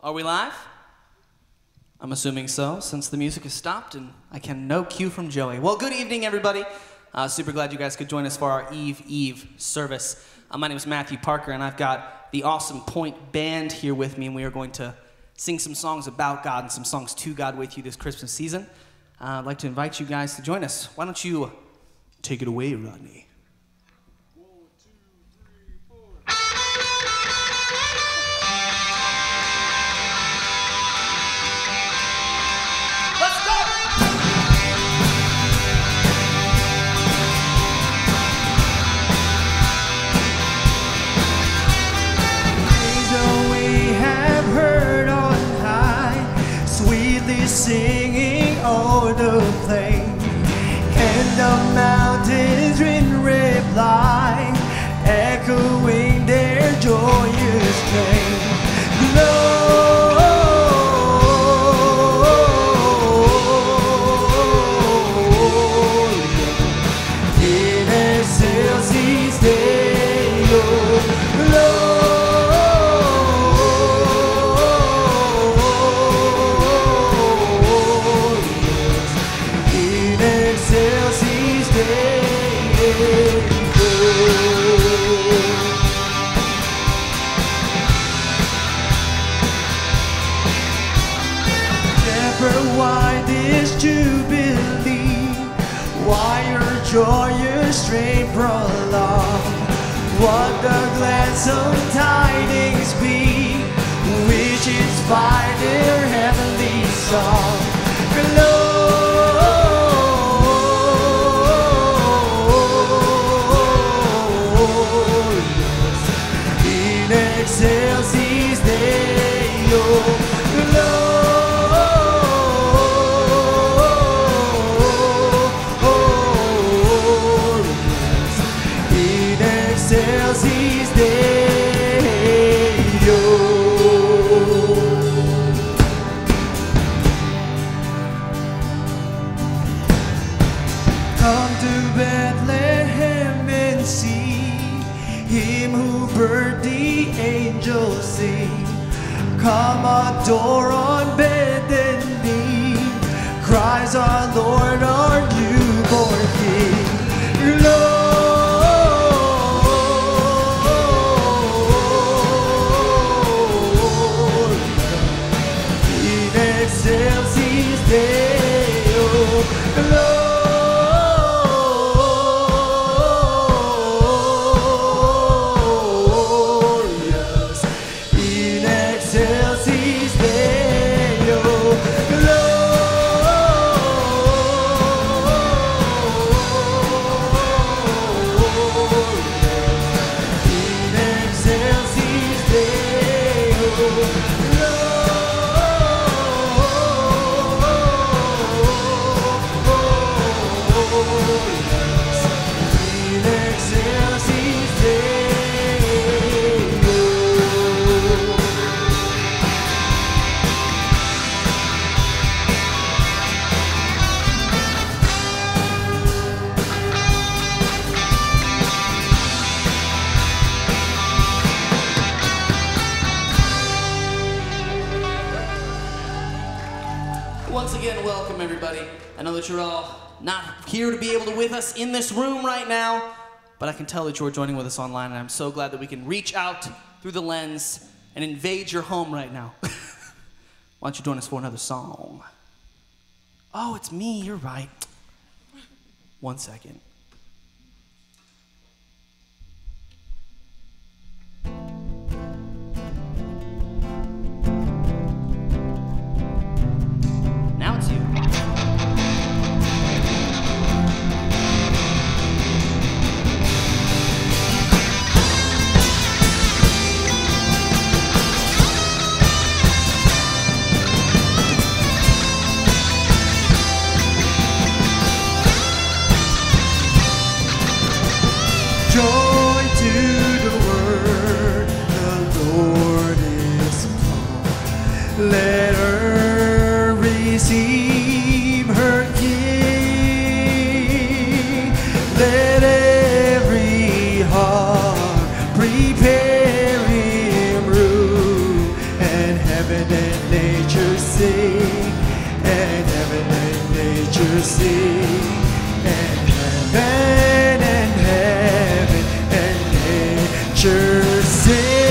Are we live? I'm assuming so, since the music has stopped and I can no cue from Joey. Well, good evening, everybody. Super glad you guys could join us for our Eve service. My name is Matthew Parker, and I've got the Awesome Point Band here with me, and we are going to sing some songs about God and some songs to God with you this Christmas season. I'd like to invite you guys to join us. Why don't you take it away, Rodney? Singing o'er the plain, and the mountains in reply, echoing their joyous strain. Glory in excelsis Deo. Glory. Why this jubilee? Why your joyous strain prolong? What the gladsome tidings be, which inspire their heavenly song? Glorious in excelsis Deo. Excelsis Deo. Come to Bethlehem and see him who birthed the angels sing. Come adore on bended knee, cries our Lord, our newborn King. Lord, excelsis Deo, glorious in excelsis Deo, in excelsis Deo. Once again, welcome everybody. I know that you're all not here to be able to with us in this room right now, but I can tell that you're joining with us online, and I'm so glad that we can reach out through the lens and invade your home right now. Why don't you join us for another song? Oh, it's me, you're right. 1 second. Now it's you. angels sing, and heaven and angels sing.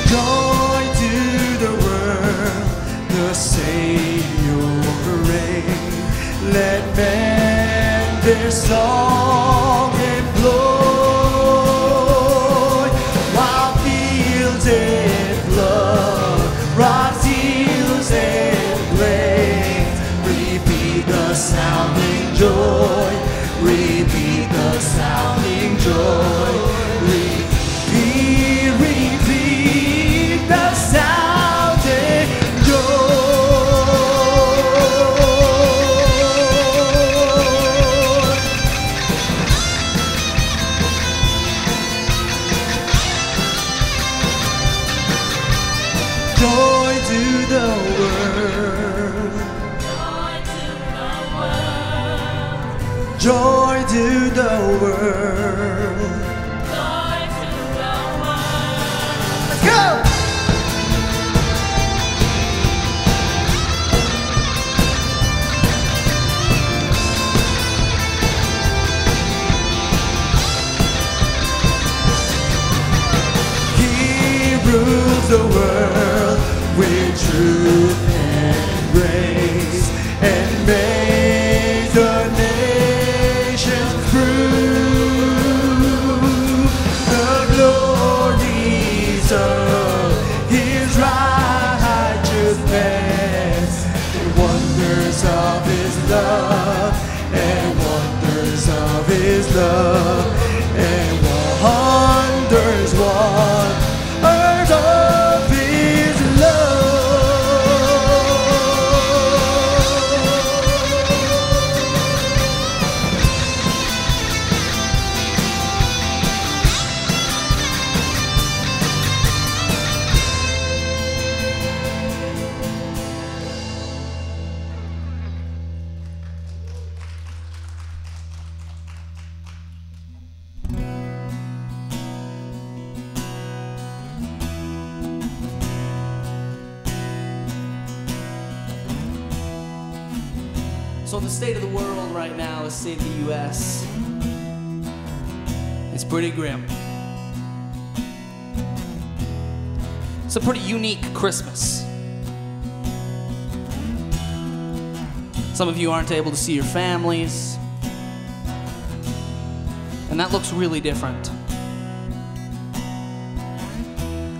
Joy to the world, the Savior reign. Let men their song employ, while fields and blood, rocks, hills and plains, repeat the sounding joy, repeat the sounding joy, repeat the sounding joy. Joy to the world. Joy to the world. Let's go! He rules the world with truth and grace, and makes the nations prove the glories of His righteousness, and wonders of His love, and wonders of His love, and wonders of His love. So the state of the world right now, the state of the U.S., it's pretty grim. It's a pretty unique Christmas. Some of you aren't able to see your families, and that looks really different.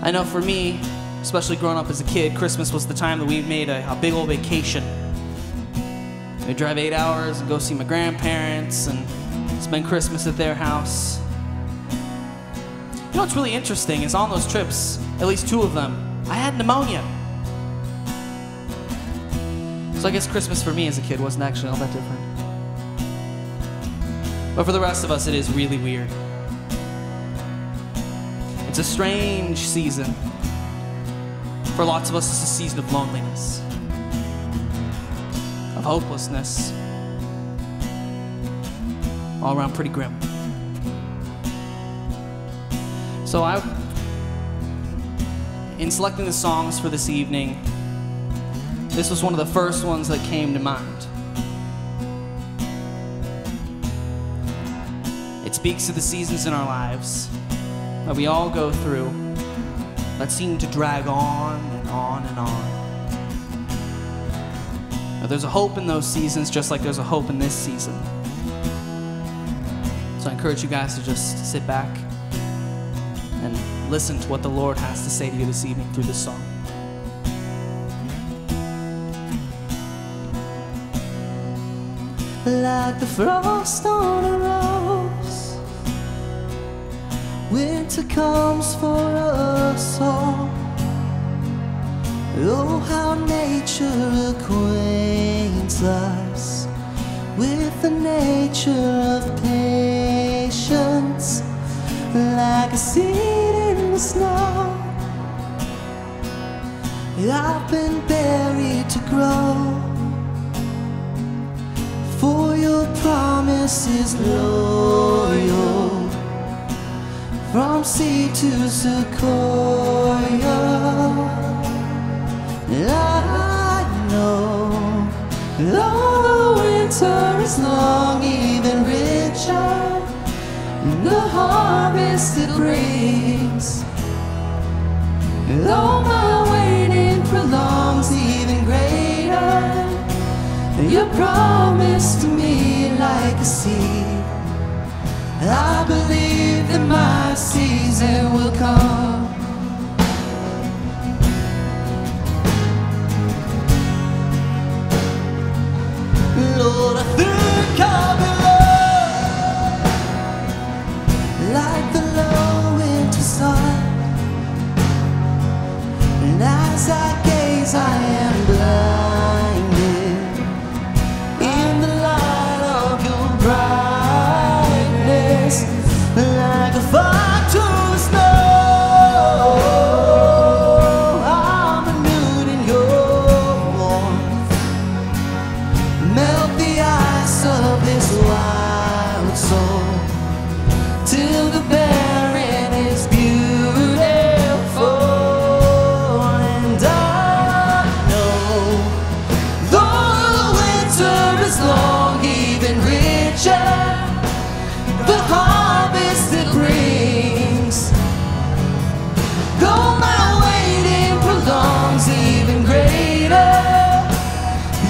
I know for me, especially growing up as a kid, Christmas was the time that we made a big old vacation. We'd drive 8 hours and go see my grandparents and spend Christmas at their house. You know what's really interesting is on those trips, at least 2 of them, I had pneumonia. So I guess Christmas for me as a kid wasn't actually all that different. But for the rest of us, it is really weird. It's a strange season. For lots of us, it's a season of loneliness, of hopelessness, all around pretty grim. So in selecting the songs for this evening, this was one of the first ones that came to mind. It speaks to the seasons in our lives that we all go through that seem to drag on and on and on. Now, there's a hope in those seasons just like there's a hope in this season. So I encourage you guys to just sit back and listen to what the Lord has to say to you this evening through this song. Like the frost on a rose, winter comes for us all. Oh, how nature acquaints us with the nature of patience. Like a seed in the snow, I've been buried to grow. for your promise is loyal. From sea to Sequoia, I know though the winter is long, even richer the harvest it brings. Though my waiting prolongs, even greater your promise to me like a seed. I believe that my season will come. Lord, I think I'll be loved like the low winter sun. And as I gaze, I am blinded in the light of your brightness, like a fire to the snow. I'm renewed in your warmth. Melt the ice of this wild soul till the barren is beautiful. And I know though the winter is long, even richer the harvest it brings. Though my waiting prolongs, even greater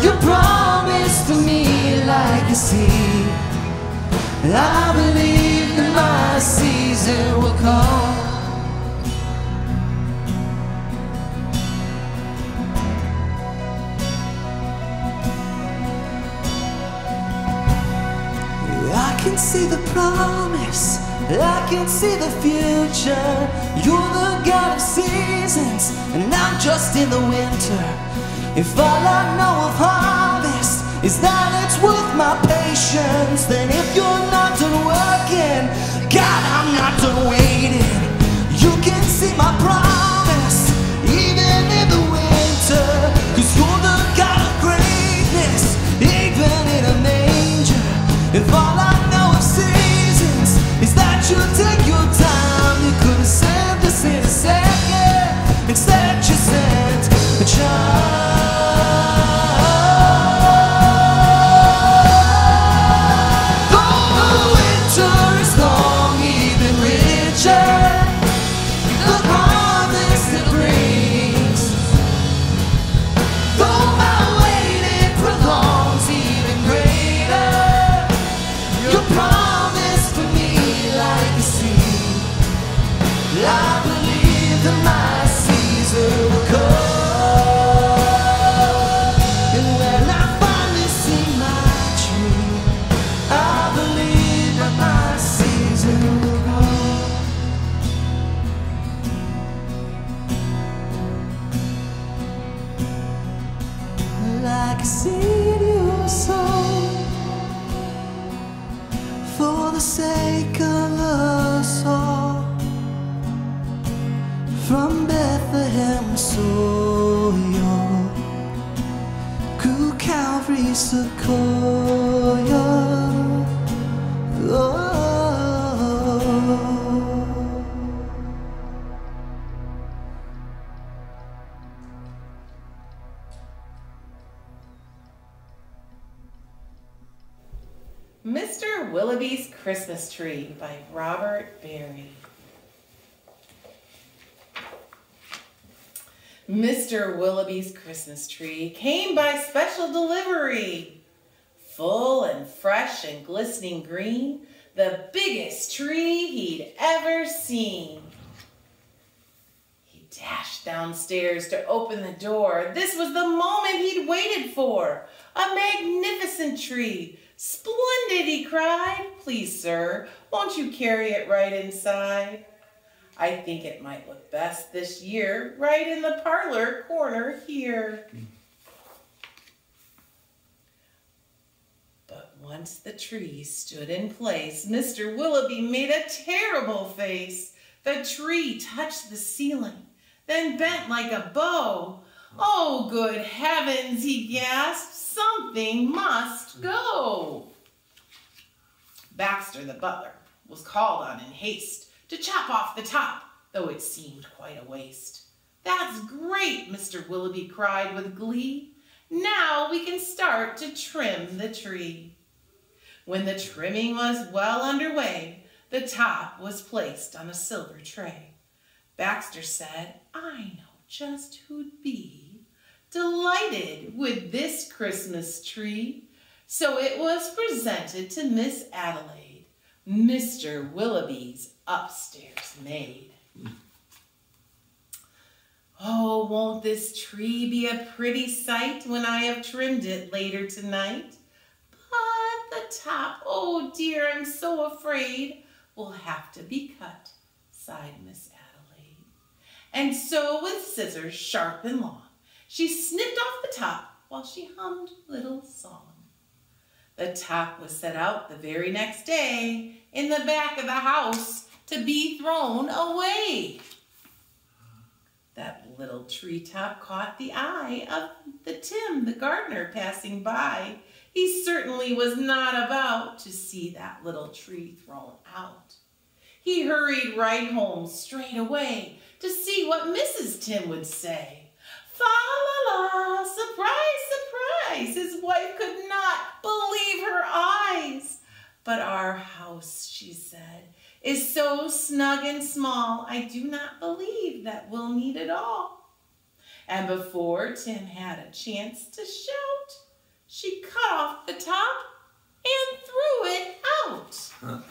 your promise to me like a seed. I believe that my season will come. I can see the promise, I can see the future. You're the God of seasons, and I'm just in the winter. If all I know of harvest is that it's worth my patience, then if you're not done working, God, I'm not done waiting. You can see my promise even in the winter, 'cause you're the God of greatness, even in a manger. If all I know of seasons is that you take your time, you could have sent us in a second. Instead you sent a child. I believe that my season will come. And when I finally see my tree, I believe that my season will come. Like a seed you sow for the sake of us all. From Bethlehem, Soyo, to Calvary, Sequoia. Oh. Mr. Willoughby's Christmas Tree by Robert Barry. Mr. Willoughby's Christmas tree came by special delivery. Full and fresh and glistening green, the biggest tree he'd ever seen. He dashed downstairs to open the door. This was the moment he'd waited for. A magnificent tree. Splendid, he cried. Please, sir, won't you carry it right inside? I think it might look best this year, right in the parlor corner here. But once the tree stood in place, Mr. Willoughby made a terrible face. The tree touched the ceiling, then bent like a bow. Oh, good heavens, he gasped. Something must go. Baxter the butler was called on in haste to chop off the top, though it seemed quite a waste. That's great, Mr. Willoughby cried with glee. Now we can start to trim the tree. When the trimming was well underway, the top was placed on a silver tray. Baxter said, I know just who'd be delighted with this Christmas tree. So it was presented to Miss Adelaide, Mr. Willoughby's upstairs maid. Oh, won't this tree be a pretty sight when I have trimmed it later tonight? But the top, oh dear, I'm so afraid, will have to be cut, sighed Miss Adelaide. And so with scissors sharp and long, she snipped off the top while she hummed a little song. The top was set out the very next day in the back of the house to be thrown away. That little treetop caught the eye of Tim, the gardener, passing by. He certainly was not about to see that little tree thrown out. He hurried right home straight away to see what Mrs. Tim would say. Fa-la-la, surprise, surprise, his wife could not believe her eyes. But our house, she said, is so snug and small, I do not believe that we'll need it all. And before Tim had a chance to shout, she cut off the top and threw it out.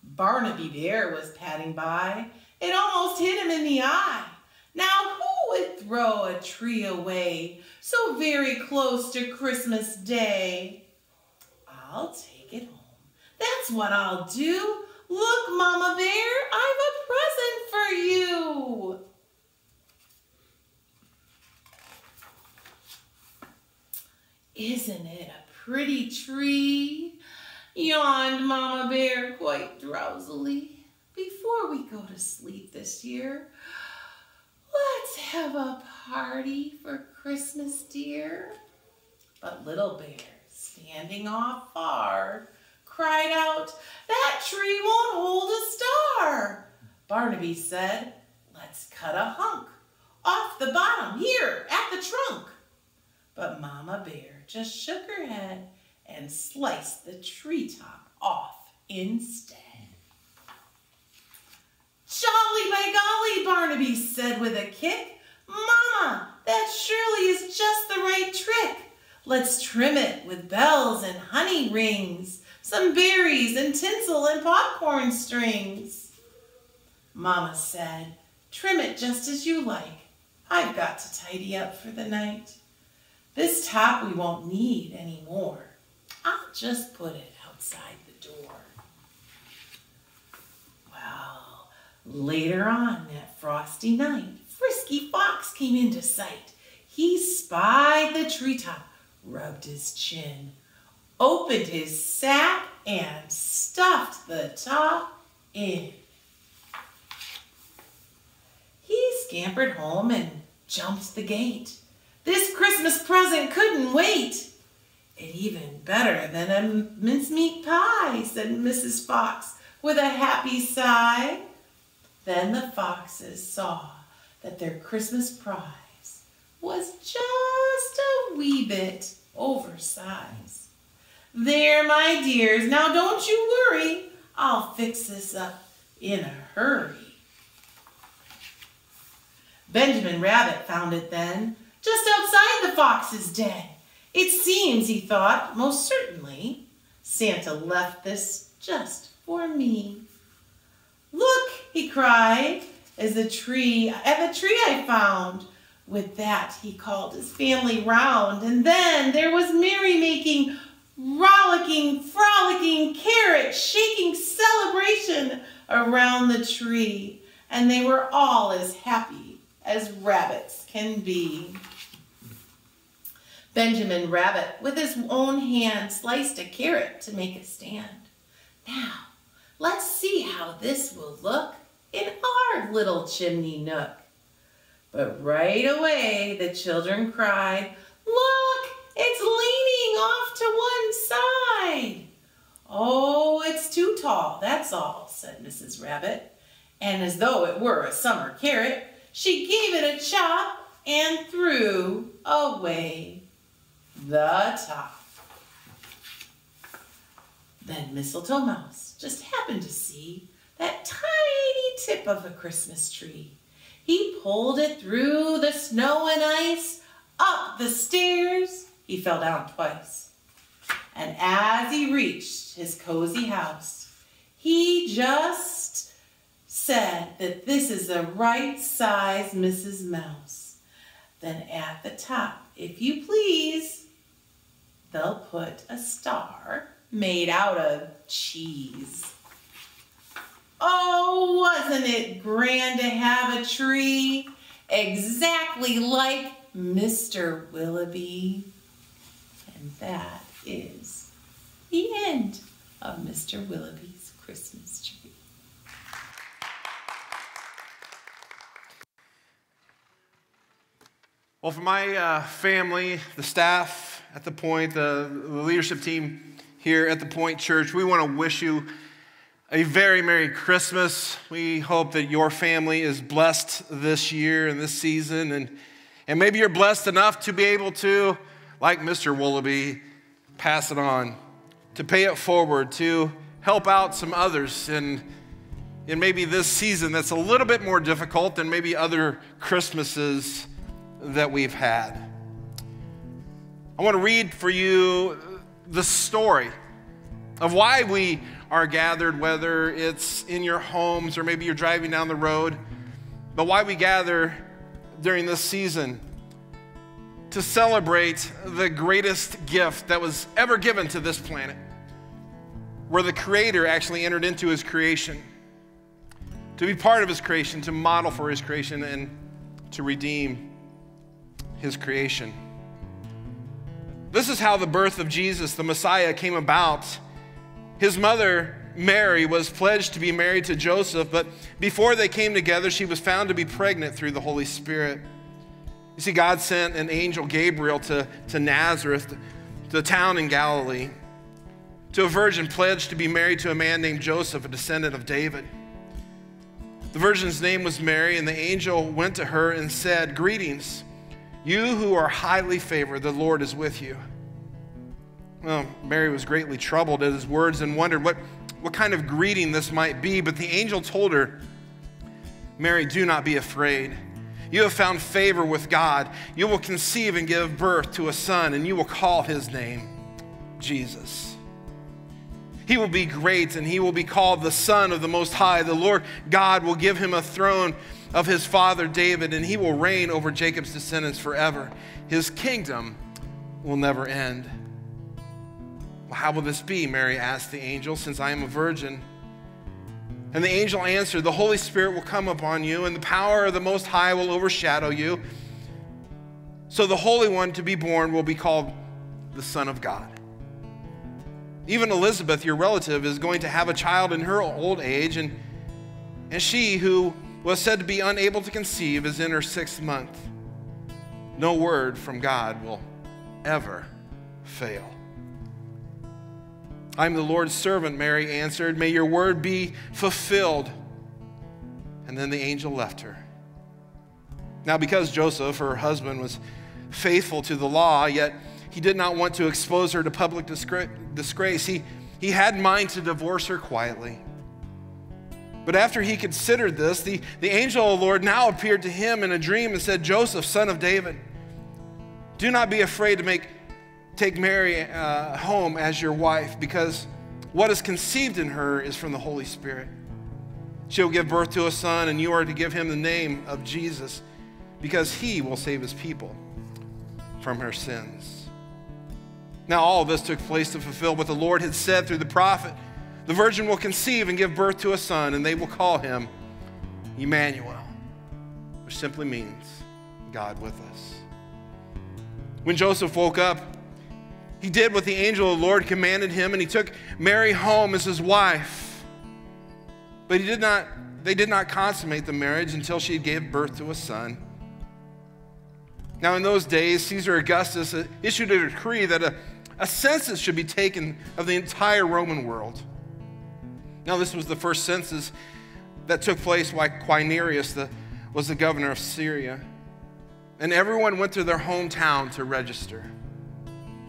Barnaby Bear was padding by. It almost hit him in the eye. Now who would throw a tree away so very close to Christmas Day? I'll take it home. That's what I'll do. Look, Mama Bear, I've a present for you. Isn't it a pretty tree? Yawned Mama Bear quite drowsily. Before we go to sleep this year, let's have a party for Christmas, dear. But Little Bear, standing off far, cried out, that tree won't hold a star. Barnaby said, let's cut a hunk off the bottom here at the trunk. But Mama Bear just shook her head and sliced the treetop off instead. Jolly by golly, Barnaby said with a kick. Mama, that surely is just the right trick. Let's trim it with bells and honey rings, some berries and tinsel and popcorn strings. Mama said, trim it just as you like. I've got to tidy up for the night. This top we won't need anymore. I'll just put it outside the door. Well, later on that frosty night, Frisky Fox came into sight. He spied the treetop, rubbed his chin, opened his sack, and stuffed the top in. He scampered home and jumped the gate. This Christmas present couldn't wait. It even better than a mincemeat pie, said Mrs. Fox with a happy sigh. Then the foxes saw that their Christmas prize was just a wee bit oversized. There, my dears, now don't you worry. I'll fix this up in a hurry. Benjamin Rabbit found it then, just outside the fox's den. It seems, he thought, most certainly, Santa left this just for me. Look, he cried, at the tree I found. With that, he called his family round, and then there was merrymaking, rollicking, frolicking, carrot-shaking celebration around the tree, and they were all as happy as rabbits can be. Benjamin Rabbit, with his own hand, sliced a carrot to make a stand. Now, let's see how this will look in our little chimney nook. But right away, the children cried, "Look, it's leaning off to one side." "Oh, it's too tall, that's all," said Mrs. Rabbit. And as though it were a summer carrot, she gave it a chop and threw away the top. Then Mistletoe Mouse just happened to see that tiny tip of a Christmas tree. He pulled it through the snow and ice, up the stairs. He fell down twice. And as he reached his cozy house, he just said that this is the right size Mrs. Mouse. Then at the top, if you please, they'll put a star made out of cheese. Oh, wasn't it grand to have a tree exactly like Mr. Willoughby? And that is the end of Mr. Willoughby's Christmas tree. Well, for my family, the staff at The Point, the leadership team here at The Point Church, we want to wish you a very Merry Christmas. We hope that your family is blessed this year and this season, and maybe you're blessed enough to be able to, like Mr. Willoughby, pass it on, to pay it forward, to help out some others in maybe this season that's a little bit more difficult than maybe other Christmases that we've had. I want to read for you the story of why we are gathered, whether it's in your homes or maybe you're driving down the road, but why we gather during this season to celebrate the greatest gift that was ever given to this planet, where the Creator actually entered into His creation, to be part of His creation, to model for His creation, and to redeem His creation. This is how the birth of Jesus, the Messiah, came about. His mother, Mary, was pledged to be married to Joseph, but before they came together, she was found to be pregnant through the Holy Spirit. You see, God sent an angel, Gabriel, to Nazareth, the town in Galilee, to a virgin pledged to be married to a man named Joseph, a descendant of David. The virgin's name was Mary, and the angel went to her and said, "Greetings, you who are highly favored, the Lord is with you." Well, Mary was greatly troubled at his words and wondered what kind of greeting this might be. But the angel told her, "Mary, do not be afraid. You have found favor with God. You will conceive and give birth to a son, and you will call his name Jesus. He will be great, and he will be called the Son of the Most High. The Lord God will give him a throne of his father David, and he will reign over Jacob's descendants forever. His kingdom will never end." "Well, how will this be?" Mary asked the angel, "since I am a virgin?" And the angel answered, "The Holy Spirit will come upon you, and the power of the Most High will overshadow you. So the Holy One to be born will be called the Son of God. Even Elizabeth, your relative, is going to have a child in her old age, and she who was said to be unable to conceive is in her 6th month. No word from God will ever fail." "I'm the Lord's servant," Mary answered. "May your word be fulfilled." And then the angel left her. Now, because Joseph, her husband, was faithful to the law, yet he did not want to expose her to public disgrace, he had in mind to divorce her quietly. But after he considered this, the angel of the Lord now appeared to him in a dream and said, "Joseph, son of David, do not be afraid to take Mary home as your wife, because what is conceived in her is from the Holy Spirit. She will give birth to a son, and you are to give him the name of Jesus, because he will save his people from her sins." Now all of this took place to fulfill what the Lord had said through the prophet. "The virgin will conceive and give birth to a son, and they will call him Emmanuel," which simply means God with us. When Joseph woke up, he did what the angel of the Lord commanded him, and he took Mary home as his wife. But they did not consummate the marriage until she gave birth to a son, Now in those days, Caesar Augustus issued a decree that a census should be taken of the entire Roman world. Now this was the first census that took place while Quirinius was the governor of Syria. And everyone went to their hometown to register.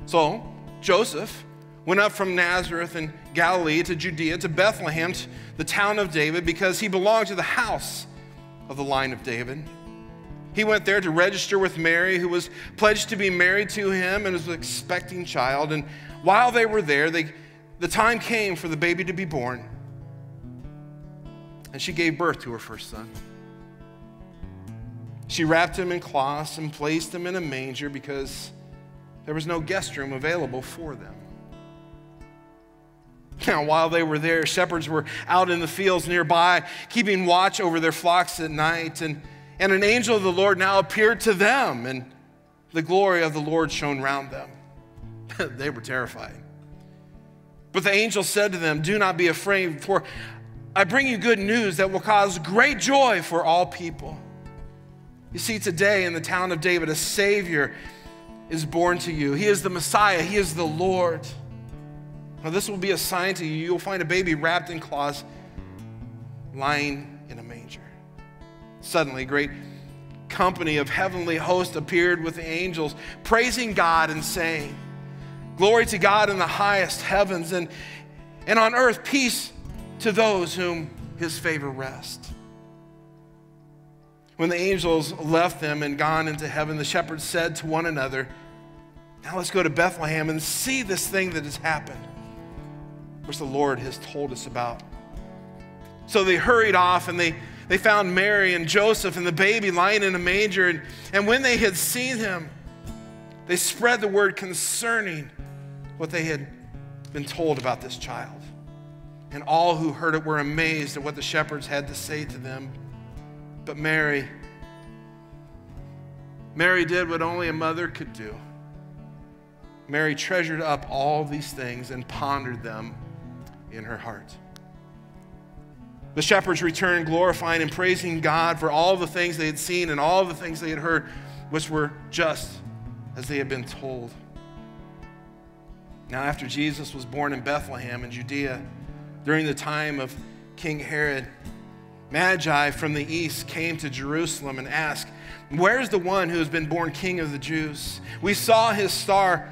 So Joseph went up from Nazareth in Galilee to Judea to Bethlehem, the town of David, because he belonged to the house of the line of David. He went there to register with Mary, who was pledged to be married to him and was an expecting child. And while they were there, the time came for the baby to be born. And she gave birth to her first son. She wrapped him in cloths and placed him in a manger because there was no guest room available for them. Now, while they were there, shepherds were out in the fields nearby, keeping watch over their flocks at night. And an angel of the Lord now appeared to them, and the glory of the Lord shone round them. They were terrified. But the angel said to them, "Do not be afraid, for I bring you good news that will cause great joy for all people. You see, today in the town of David, a Savior is born to you. He is the Messiah. He is the Lord. Now this will be a sign to you. You'll find a baby wrapped in cloths, lying in a manger." Suddenly, a great company of heavenly hosts appeared with the angels, praising God and saying, "Glory to God in the highest heavens, and on earth peace to those whom his favor rests." When the angels left them and gone into heaven, the shepherds said to one another, "Now let's go to Bethlehem and see this thing that has happened, which the Lord has told us about." So they hurried off, and they found Mary and Joseph and the baby lying in a manger. And when they had seen him, they spread the word concerning what they had been told about this child. And all who heard it were amazed at what the shepherds had to say to them. But Mary did what only a mother could do. Mary treasured up all these things and pondered them in her heart. The shepherds returned, glorifying and praising God for all the things they had seen and all the things they had heard, which were just as they had been told. Now, after Jesus was born in Bethlehem in Judea, during the time of King Herod, Magi from the east came to Jerusalem and asked, "Where's the one who has been born King of the Jews? We saw his star.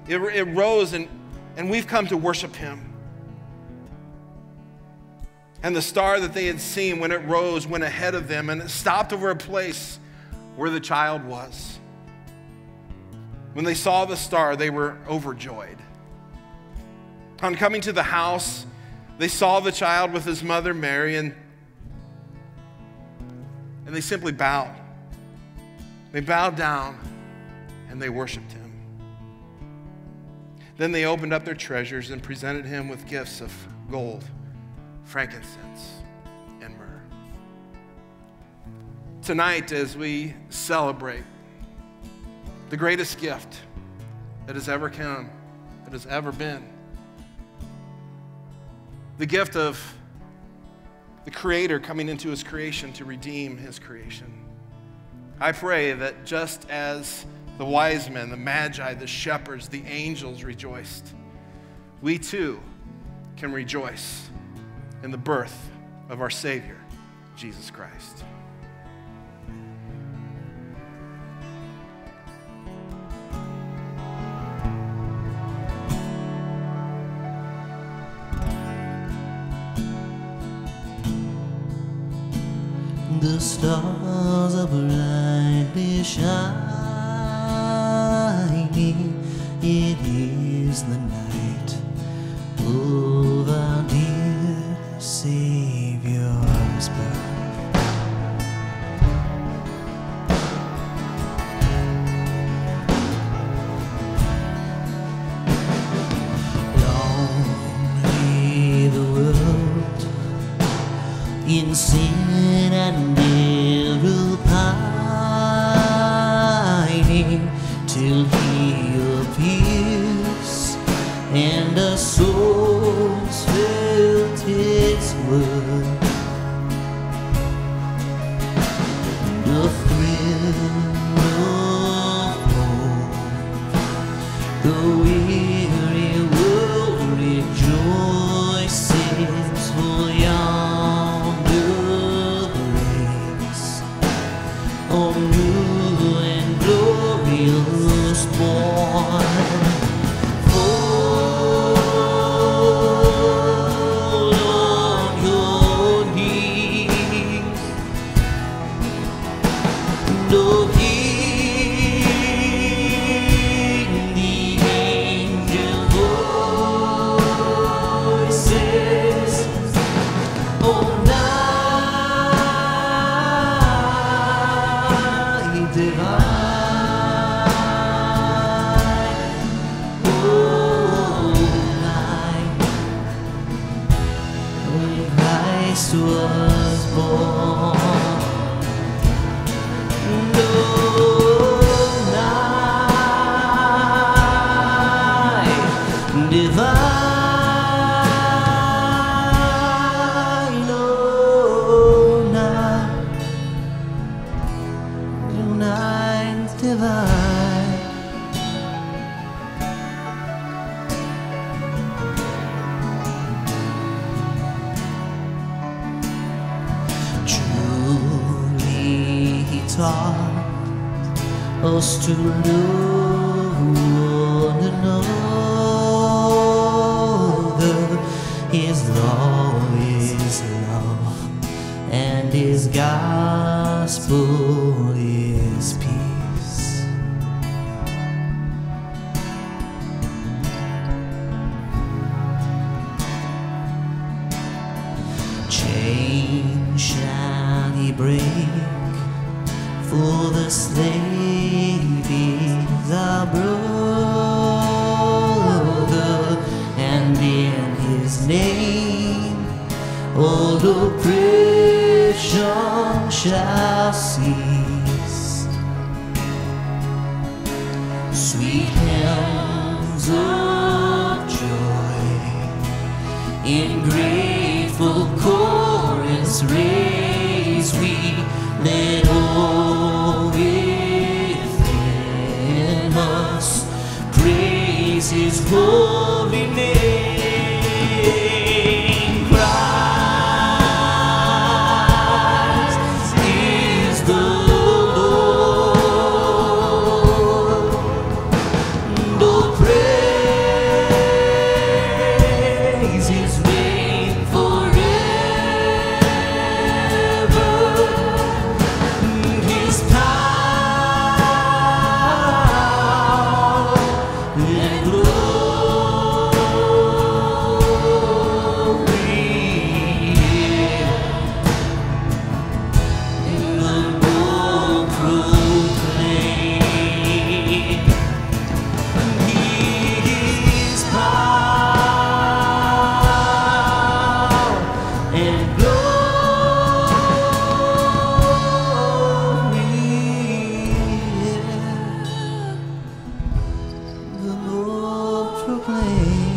It rose, and we've come to worship him." And the star that they had seen when it rose went ahead of them, and it stopped over a place where the child was. When they saw the star, they were overjoyed. On coming to the house, they saw the child with his mother Mary, and they simply bowed. They bowed down and they worshiped him. Then they opened up their treasures and presented him with gifts of gold, frankincense, and myrrh. Tonight, as we celebrate the greatest gift that has ever come, that has ever been, the gift of the Creator coming into his creation to redeem his creation, I pray that just as the wise men, the magi, the shepherds, the angels rejoiced, we too can rejoice in the birth of our Savior, Jesus Christ. The stars are brightly shining. It is the night of our dear Savior's birth. Long lay the world in sin and error pining, till he appears and our souls felt his word. The thrill new and glorious morn. Fall on your knees. No heed the angel voices. Oh, night divine. Oh, night when Christ was born. No night divine. No night divine. Truly he taught us to know one another. His law is love, and his gospel is peace. Chain shall he break, for the slave is our brother, and in his name all oppression shall cease. Sweet hymns of joy in grateful chorus raise we, let all within us praise his holy name. Christ is the Lord. Oh, praise his name forever. His power and glory in the world proclaim. His power and glory, the Lord proclaim.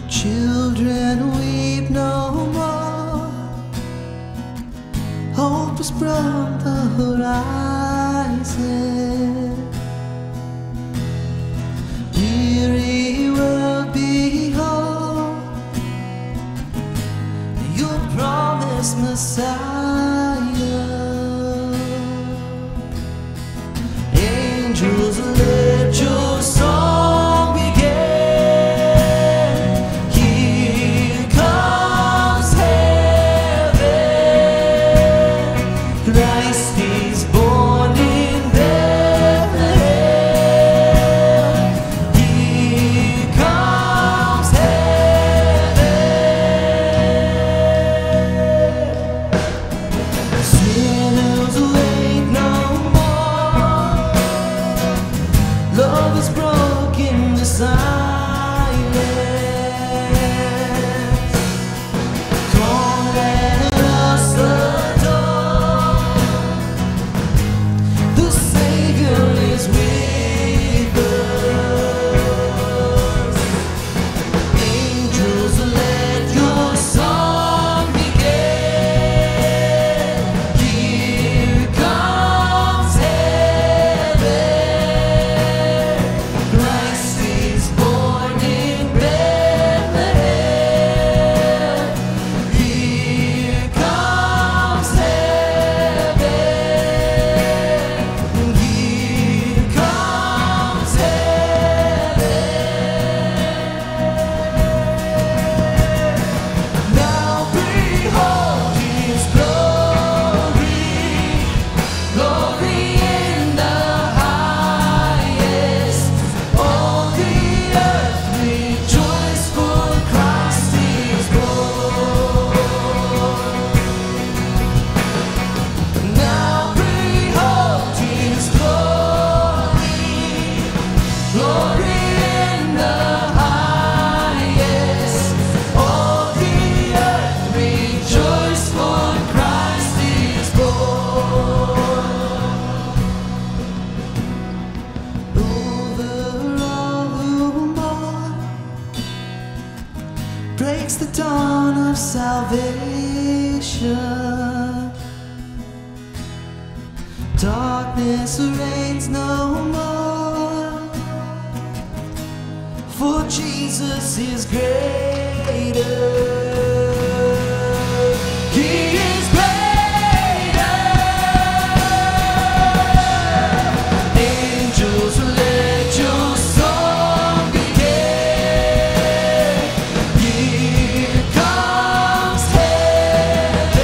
Children weep no more, hope is from the horizon. Weary world, behold your promised Messiah. Angels, let your song begin. Here comes heaven. Christ is born in Bethlehem. Here comes heaven. future. Darkness reigns no more, for Jesus is greater. He is greater. Angels, let your song begin. Here comes heaven.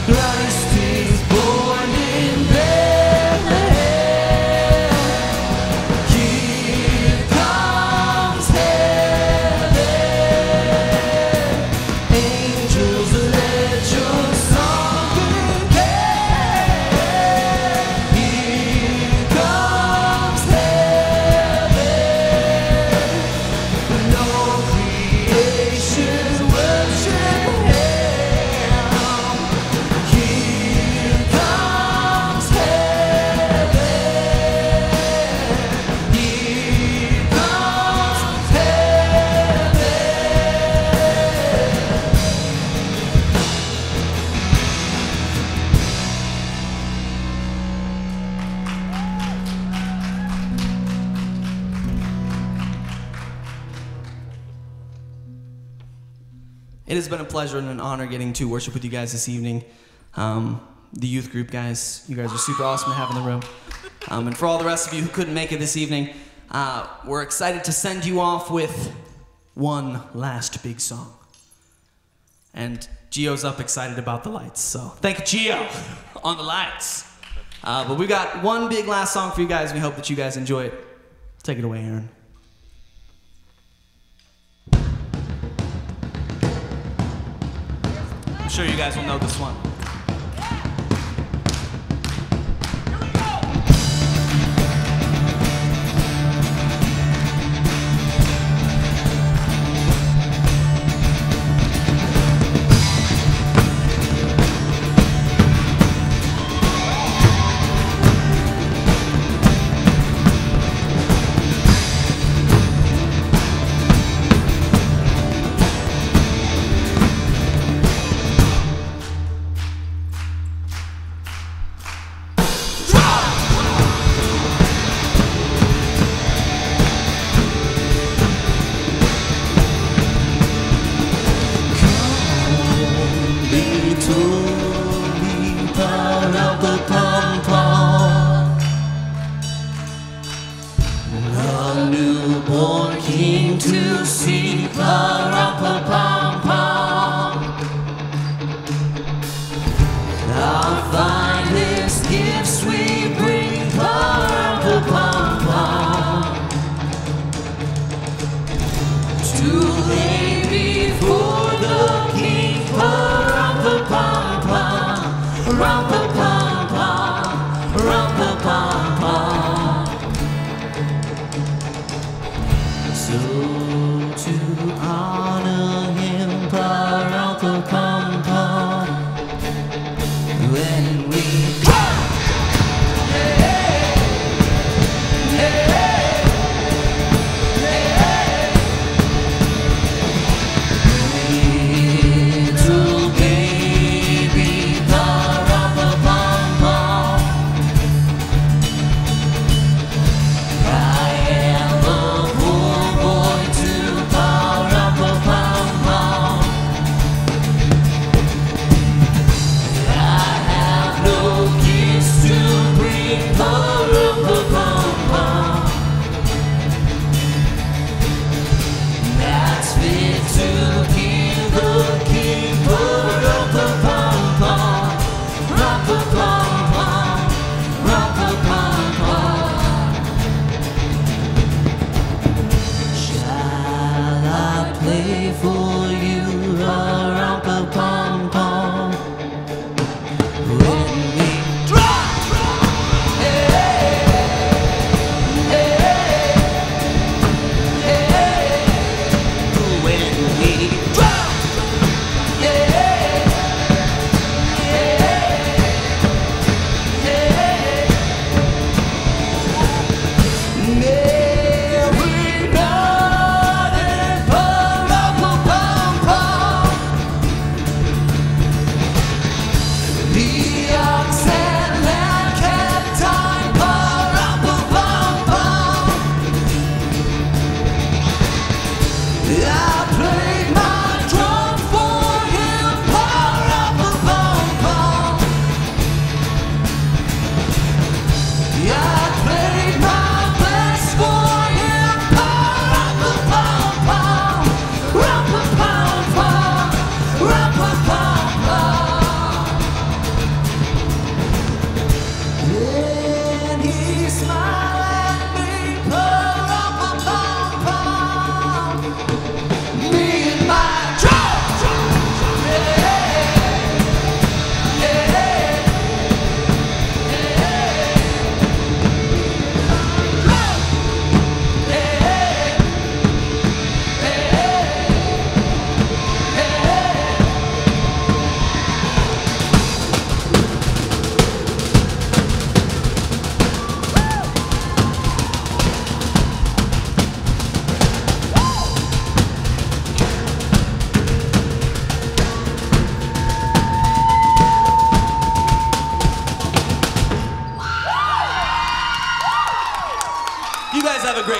Christ is born in Bethlehem. Here comes heaven. Angels, let your song begin. Here comes heaven. No creation worship Him. Here comes heaven. Here comes heaven. It has been a pleasure and an honor getting to worship with you guys this evening. The youth group guys, you guys are super awesome to have in the room. And for all the rest of you who couldn't make it this evening, we're excited to send you off with one last big song. And Gio's up excited about the lights, so thank you, Gio, on the lights. But we got one big last song for you guys, and we hope that you guys enjoy it. Take it away, Aaron. I'm sure you guys will know this one.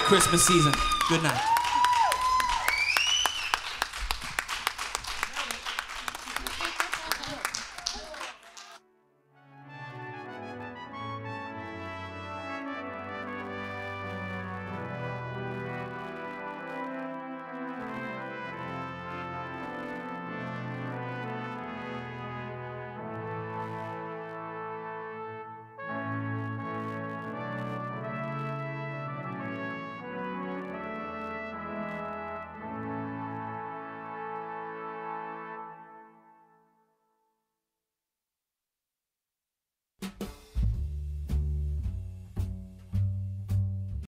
Christmas season. Good night.